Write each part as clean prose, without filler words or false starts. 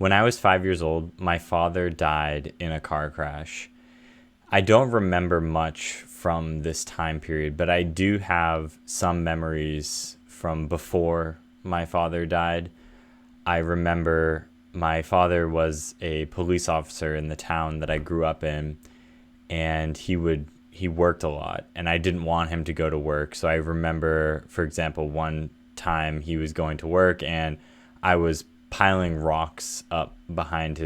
When I was 5 years old, my father died in a car crash. I don't remember much from this time period, but I do have some memories from before my father died. I remember my father was a police officer in the town that I grew up in, and he worked a lot, and I didn't want him to go to work. So I remember, for example, one time he was going to work and I was piling rocks up behind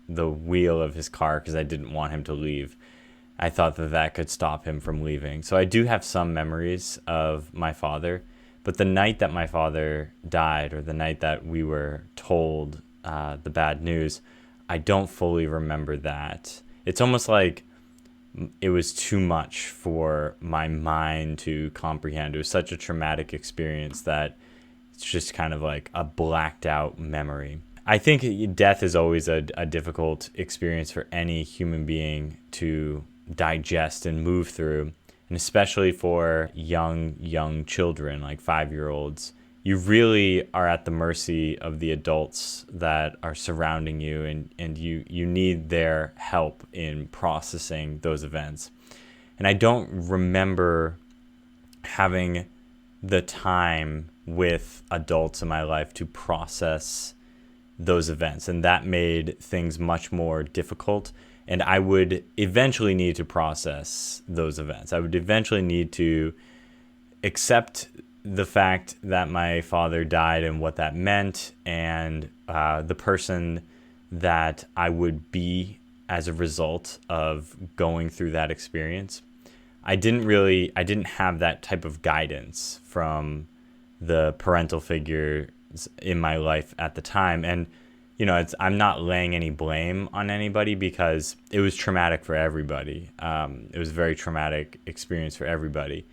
the wheel of his car because I didn't want him to leave. I thought that that could stop him from leaving. So I do have some memories of my father, but the night that my father died, or the night that we were told the bad news, I don't fully remember that. It's almost like it was too much for my mind to comprehend. It was such a traumatic experience that it's just kind of like a blacked out memory. I think death is always a difficult experience for any human being to digest and move through, and especially for young children like 5 year olds. You really are at the mercy of the adults that are surrounding you, and you need their help in processing those events. And I don't remember having the time with adults in my life to process those events, and that made things much more difficult. And I would eventually need to process those events. I would eventually need to accept the fact that my father died and what that meant, and the person that I would be as a result of going through that experience. I didn't have that type of guidance from the parental figures in my life at the time. And I'm not laying any blame on anybody, because it was traumatic for everybody. It was a very traumatic experience for everybody,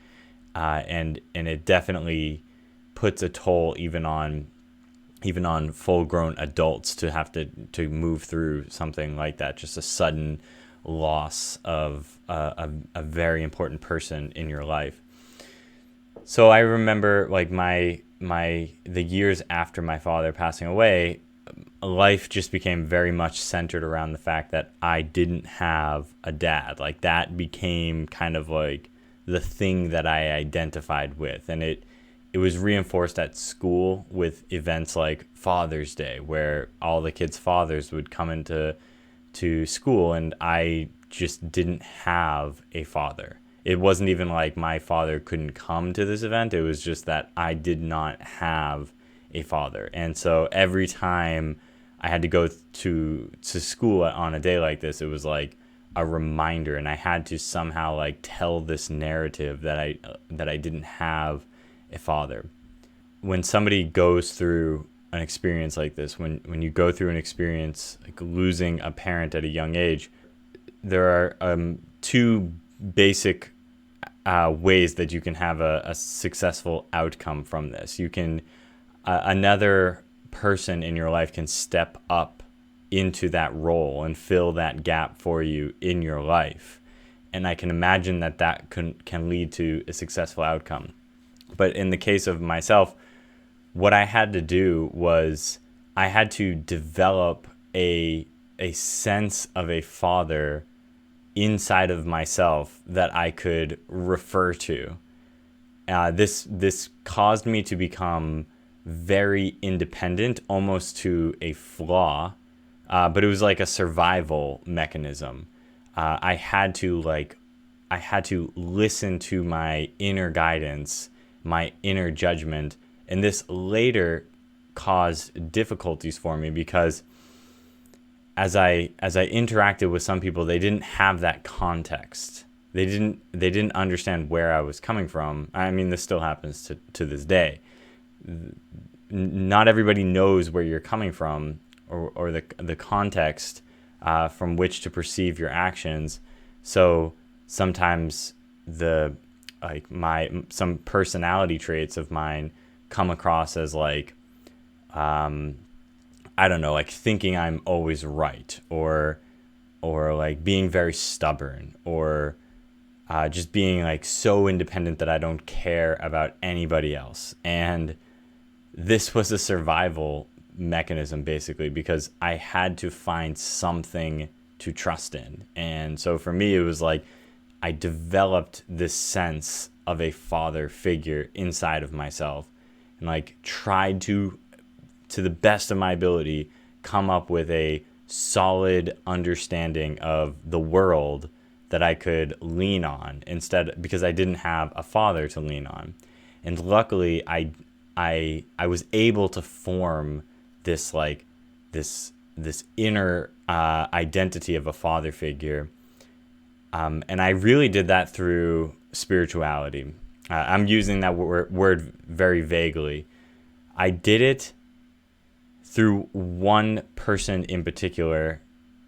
and it definitely puts a toll even on full grown adults to have to move through something like that. Just a sudden loss of a very important person in your life. So I remember, like, the years after my father passing away, life just became very much centered around the fact that I didn't have a dad. Like, that became kind of like the thing that I identified with, and it was reinforced at school with events like Father's Day, where all the kids' fathers would come into school, and I just didn't have a father. It wasn't even like my father couldn't come to this event. It was just that I did not have a father. And so every time I had to go to school on a day like this, it was like a reminder, and I had to somehow like tell this narrative that I didn't have a father. When somebody goes through an experience like this, when you go through an experience like losing a parent at a young age, there are two basic ways that you can have a successful outcome from this. You can another person in your life can step up into that role and fill that gap for you in your life, and I can imagine that can lead to a successful outcome. But in the case of myself, what I had to do was I had to develop a sense of a father inside of myself that I could refer to. This caused me to become very independent, almost to a flaw, but it was like a survival mechanism. I had to listen to my inner guidance, my inner judgment, and this later caused difficulties for me, because as I interacted with some people, they didn't have that context. They didn't understand where I was coming from. I mean, this still happens to this day. Not everybody knows where you're coming from, or the context from which to perceive your actions. So sometimes some personality traits of mine come across as like, I don't know, like thinking I'm always right, or like being very stubborn, or just being like so independent that I don't care about anybody else. And this was a survival mechanism, basically, because I had to find something to trust in. And so for me, it was like I developed this sense of a father figure inside of myself, and like tried to the best of my ability, come up with a solid understanding of the world that I could lean on, instead, because I didn't have a father to lean on. And luckily I was able to form this like this inner identity of a father figure, and I really did that through spirituality. I'm using that word very vaguely. I did it through one person in particular.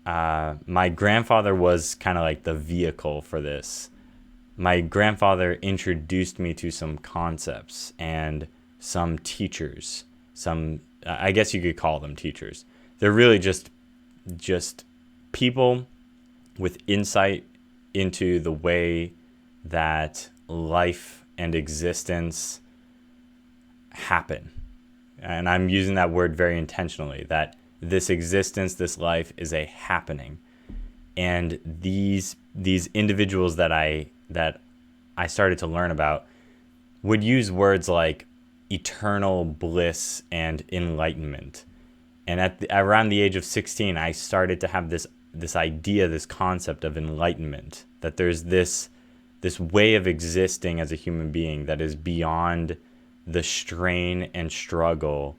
My grandfather was kind of like the vehicle for this. My grandfather introduced me to some concepts and some teachers. I guess you could call them teachers. They're really just people with insight into the way that life and existence happen. And I'm using that word very intentionally, that this existence, this life is a happening. And these individuals that I started to learn about would use words like eternal bliss and enlightenment. And around the age of 16, I started to have this idea, this concept of enlightenment, that there's this way of existing as a human being that is beyond the strain and struggle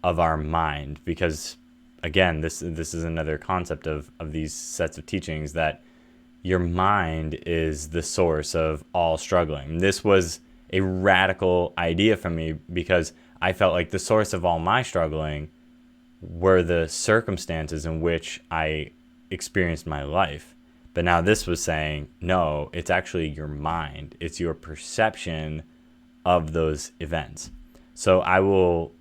of our mind. Because again, this is another concept of these sets of teachings, that your mind is the source of all struggling. This was a radical idea for me, because I felt like the source of all my struggling were the circumstances in which I experienced my life. But now this was saying, no, it's actually your mind. It's your perception of those events. So I will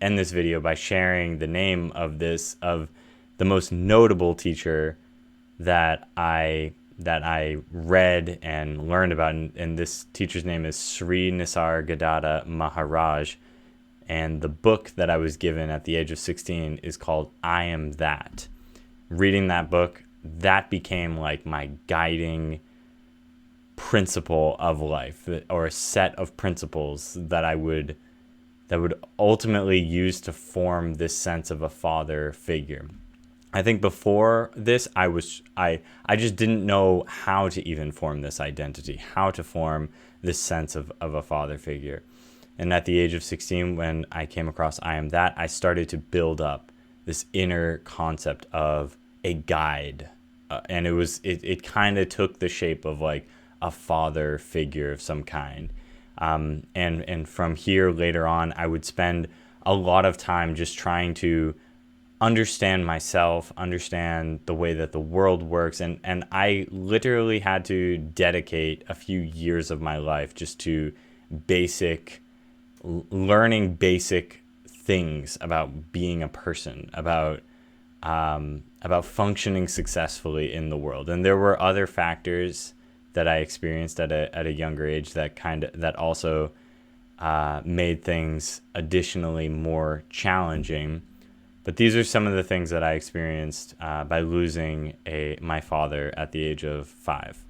end this video by sharing the name of the most notable teacher that I read and learned about, and this teacher's name is Sri Nisargadatta Maharaj, and the book that I was given at the age of 16 is called I Am That. Reading that book, that became like my guiding principle of life, or a set of principles that I would ultimately use to form this sense of a father figure. I think before this, I just didn't know how to even form this identity, how to form this sense of a father figure. And at the age of 16, when I came across I Am That, I started to build up this inner concept of a guide. And it kind of took the shape of like a father figure of some kind. And from here, later on, I would spend a lot of time just trying to understand myself, understand the way that the world works. And I literally had to dedicate a few years of my life just to learning basic things about being a person, about functioning successfully in the world. And there were other factors that I experienced at a younger age that also made things additionally more challenging. But these are some of the things that I experienced by losing my father at the age of 5.